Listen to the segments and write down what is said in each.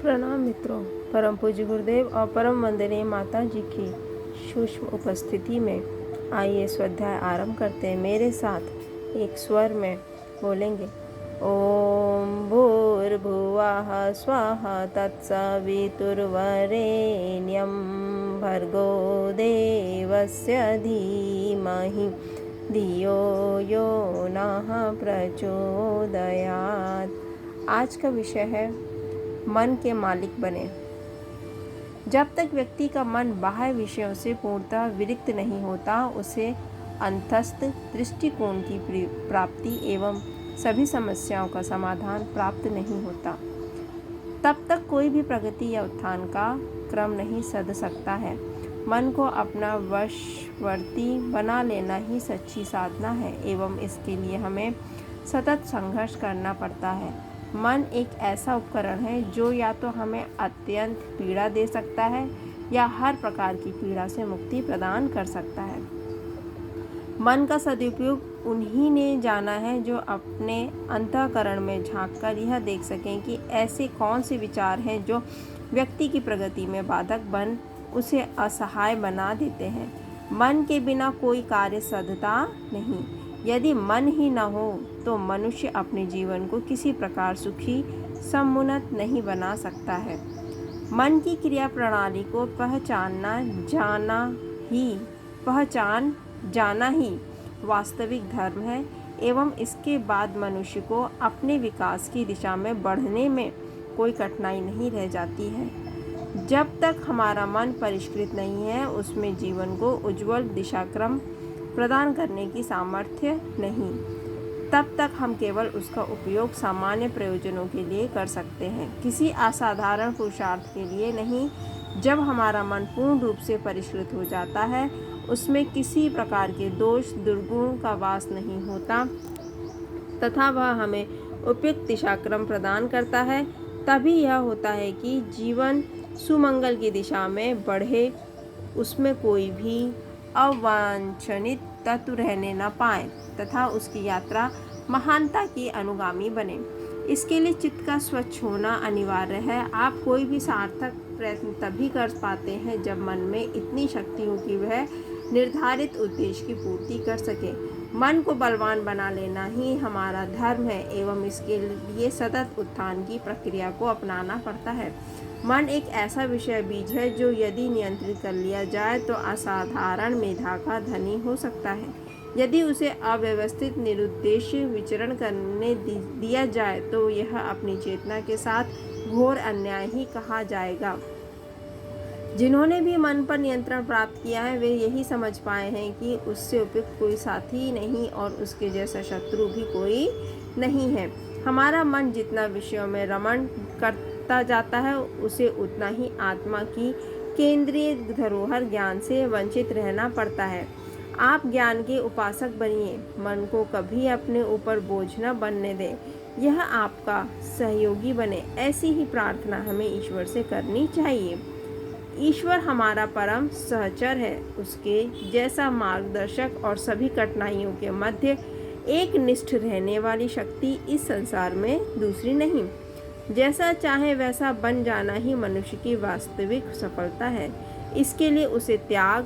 प्रणाम मित्रों। परम पूज्य गुरुदेव और परम वंदनीय माता जी की सूक्ष्म उपस्थिति में आइए स्वाध्याय आरंभ करते हैं। मेरे साथ एक स्वर में बोलेंगे। ओम भूर्भुवः स्वाहा तत्सवितुर्वरेण्यं भर्गो देवस्य धीमहि धियो यो नः प्रचोदयात्। आज का विषय है मन के मालिक बने। जब तक व्यक्ति का मन बाह्य विषयों से पूर्णतः विरक्त नहीं होता, उसे अंतस्थ दृष्टिकोण की प्राप्ति एवं सभी समस्याओं का समाधान प्राप्त नहीं होता। तब तक कोई भी प्रगति या उत्थान का क्रम नहीं सध सकता है। मन को अपना वशवर्ती बना लेना ही सच्ची साधना है एवं इसके लिए हमें सतत संघर्ष करना पड़ता है। मन एक ऐसा उपकरण है जो या तो हमें अत्यंत पीड़ा दे सकता है या हर प्रकार की पीड़ा से मुक्ति प्रदान कर सकता है। मन का सदुपयोग उन्हीं ने जाना है जो अपने अंतःकरण में झांककर यह देख सकें कि ऐसे कौन से विचार हैं जो व्यक्ति की प्रगति में बाधक बन उसे असहाय बना देते हैं। मन के बिना कोई कार्य साधता नहीं। यदि मन ही न हो तो मनुष्य अपने जीवन को किसी प्रकार सुखी समुन्नत नहीं बना सकता है। मन की क्रिया प्रणाली को पहचान जाना ही वास्तविक धर्म है एवं इसके बाद मनुष्य को अपने विकास की दिशा में बढ़ने में कोई कठिनाई नहीं रह जाती है। जब तक हमारा मन परिष्कृत नहीं है, उसमें जीवन को उज्जवल दिशाक्रम प्रदान करने की सामर्थ्य नहीं। तब तक हम केवल उसका उपयोग सामान्य प्रयोजनों के लिए कर सकते हैं, किसी असाधारण पुरुषार्थ के लिए नहीं। जब हमारा मन पूर्ण रूप से परिष्कृत हो जाता है, उसमें किसी प्रकार के दोष दुर्गुण का वास नहीं होता तथा वह हमें उपयुक्त दिशाक्रम प्रदान करता है। तभी यह होता है कि जीवन सुमंगल की दिशा में बढ़े, उसमें कोई भी अवांछनित तत्व रहने न पाए तथा उसकी यात्रा महानता की अनुगामी बने। इसके लिए चित्त का स्वच्छ होना अनिवार्य है। आप कोई भी सार्थक प्रयत्न तभी कर पाते हैं जब मन में इतनी शक्ति हो कि वह निर्धारित उद्देश्य की पूर्ति कर सके। मन को बलवान बना लेना ही हमारा धर्म है एवं इसके लिए सतत उत्थान की प्रक्रिया को अपनाना पड़ता है। मन एक ऐसा विषय बीज है जो यदि नियंत्रित कर लिया जाए तो असाधारण मेधा का धनी हो सकता है। यदि उसे अव्यवस्थित निरुद्देश्य विचरण करने दिया जाए तो यह अपनी चेतना के साथ घोर अन्याय ही कहा जाएगा। जिन्होंने भी मन पर नियंत्रण प्राप्त किया है, वे यही समझ पाए हैं कि उससे उपयुक्त कोई साथी नहीं और उसके जैसा शत्रु भी कोई नहीं है। हमारा मन जितना विषयों में रमण करता जाता है, उसे उतना ही आत्मा की केंद्रीय धरोहर ज्ञान से वंचित रहना पड़ता है। आप ज्ञान के उपासक बनिए, मन को कभी अपने ऊपर बोझ न बनने दें, यह आपका सहयोगी बने। ऐसी ही प्रार्थना हमें ईश्वर से करनी चाहिए। ईश्वर हमारा परम सहचर है, उसके जैसा मार्गदर्शक और सभी कठिनाइयों के मध्य एक निष्ठ रहने वाली शक्ति इस संसार में दूसरी नहीं। जैसा चाहे वैसा बन जाना ही मनुष्य की वास्तविक सफलता है। इसके लिए उसे त्याग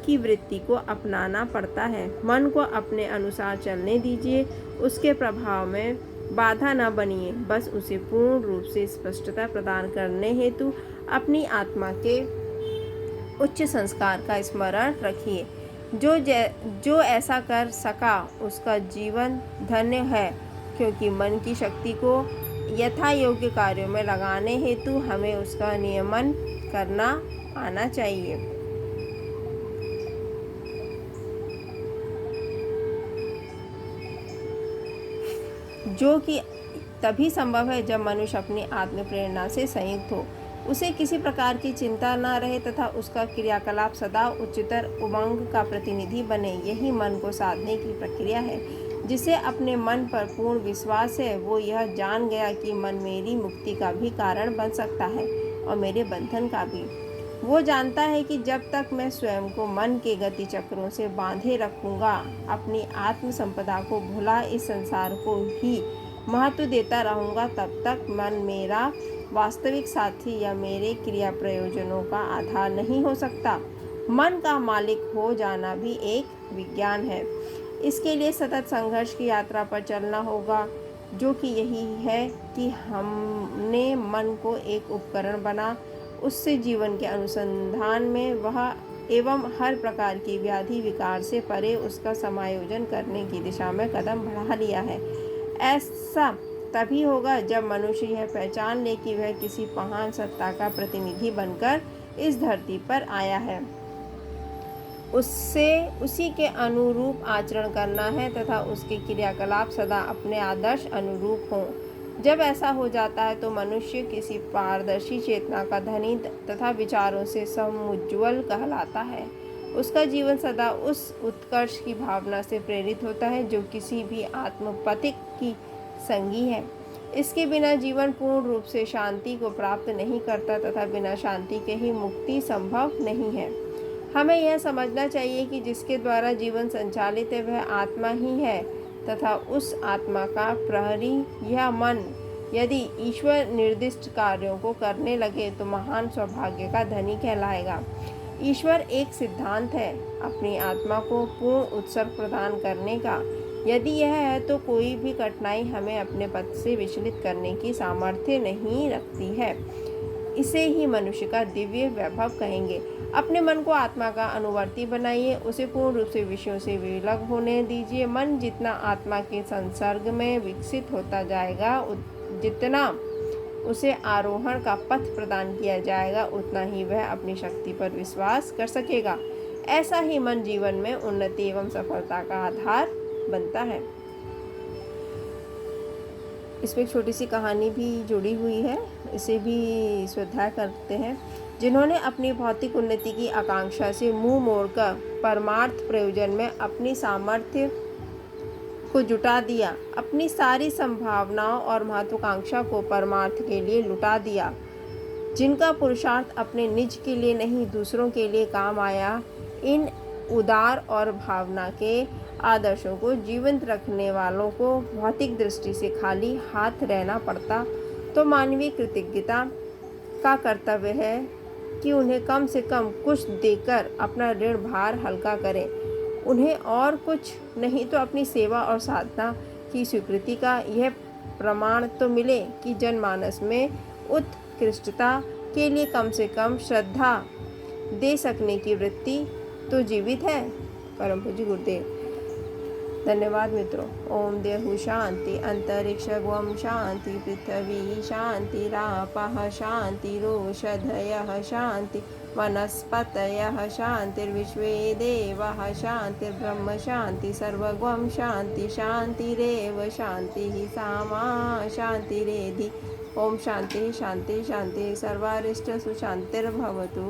की वृत्ति को अपनाना पड़ता है। मन को अपने अनुसार चलने दीजिए, उसके प्रभाव में बाधा न बनिए। बस उसे पूर्ण रूप से स्पष्टता प्रदान करने हेतु अपनी आत्मा के उच्च संस्कार का स्मरण रखिए। जो ऐसा कर सका उसका जीवन धन्य है, क्योंकि मन की शक्ति को यथा योग्य कार्यों में लगाने हेतु हमें उसका नियमन करना आना चाहिए। जो कि तभी संभव है जब मनुष्य अपनी आत्म प्रेरणा से संयुक्त हो, उसे किसी प्रकार की चिंता न रहे तथा उसका क्रियाकलाप सदा उच्चतर उमंग का प्रतिनिधि बने। यही मन को साधने की प्रक्रिया है। जिसे अपने मन पर पूर्ण विश्वास है, वो यह जान गया कि मन मेरी मुक्ति का भी कारण बन सकता है और मेरे बंधन का भी। वो जानता है कि जब तक मैं स्वयं को मन के गति चक्रों से बांधे रखूंगा, अपनी आत्म संपदा को भुला इस संसार को ही महत्व देता रहूंगा, तब तक मन मेरा वास्तविक साथी या मेरे क्रिया प्रयोजनों का आधार नहीं हो सकता। मन का मालिक हो जाना भी एक विज्ञान है। इसके लिए सतत संघर्ष की यात्रा पर चलना होगा, जो कि यही है कि हमने मन को एक उपकरण बना उससे जीवन के अनुसंधान में वह एवं हर प्रकार की व्याधि विकार से परे उसका समायोजन करने की दिशा में कदम बढ़ा लिया है। ऐसा तभी होगा जब मनुष्य यह पहचान ले कि वह किसी महान सत्ता का प्रतिनिधि बनकर इस धरती पर आया है। उससे उसी के अनुरूप आचरण करना है तथा उसके क्रियाकलाप सदा अपने आदर्श अनुरूप हों। जब ऐसा हो जाता है तो मनुष्य किसी पारदर्शी चेतना का धनी तथा विचारों से समुज्ज्वल कहलाता है। उसका जीवन सदा उस उत्कर्ष की भावना से प्रेरित होता है जो किसी भी आत्मपथिक की संगी है। इसके बिना जीवन पूर्ण रूप से शांति को प्राप्त नहीं करता तथा बिना शांति के ही मुक्ति संभव नहीं है। हमें यह समझना चाहिए कि जिसके द्वारा जीवन संचालित है वह आत्मा ही है तथा उस आत्मा का प्रहरी यह मन यदि ईश्वर निर्दिष्ट कार्यों को करने लगे तो महान सौभाग्य का धनी कहलाएगा। ईश्वर एक सिद्धांत है अपनी आत्मा को पूर्ण उत्सर्ग प्रदान करने का। यदि यह है तो कोई भी कठिनाई हमें अपने पथ से विचलित करने की सामर्थ्य नहीं रखती है। इसे ही मनुष्य का दिव्य वैभव कहेंगे। अपने मन को आत्मा का अनुवर्ती बनाइए, उसे पूर्ण रूप से विषयों से विलग होने दीजिए। मन जितना आत्मा के संसर्ग में विकसित होता जाएगा, जितना उसे आरोहण का पथ प्रदान किया जाएगा, उतना ही वह अपनी शक्ति पर विश्वास कर सकेगा। ऐसा ही मन जीवन में उन्नति एवं सफलता का आधार बनता है। इसमें एक छोटी सी कहानी भी जुड़ी हुई है, इसे भी स्वाध्याय करते हैं। जिन्होंने अपनी भौतिक उन्नति की आकांक्षा से मुंह मोड़कर परमार्थ प्रयोजन में अपनी सामर्थ्य को जुटा दिया, अपनी सारी संभावनाओं और महत्वाकांक्षा को परमार्थ के लिए लुटा दिया, जिनका पुरुषार्थ अपने निज के लिए नहीं दूसरों के लिए काम आया, इन उदार और भावना के आदर्शों को जीवंत रखने वालों को भौतिक दृष्टि से खाली हाथ रहना पड़ता तो मानवीय कृतज्ञता का कर्तव्य है कि उन्हें कम से कम कुछ देकर अपना ऋण भार हल्का करें। उन्हें और कुछ नहीं तो अपनी सेवा और साधना की स्वीकृति का यह प्रमाण तो मिले कि जनमानस में उत्कृष्टता के लिए कम से कम श्रद्धा दे सकने की वृत्ति तो जीवित है। परम पूज्य गुरुदेव। धन्यवाद मित्रों। ओम देहु शांति, अंतरिक्ष ग्वम शांति, पृथ्वी शांति, रापः शांतिरोषधयः शांति, वनस्पतयः शांतिर्विश्वे देवाः शांतिर्ब्रह्म शांति, सर्वग्वम शांति शांतिरेव शांतिः सामा शांतिरेधि। ओम शांति शांति शांति, सर्वारिष्ट सुशांतिर्भवतु।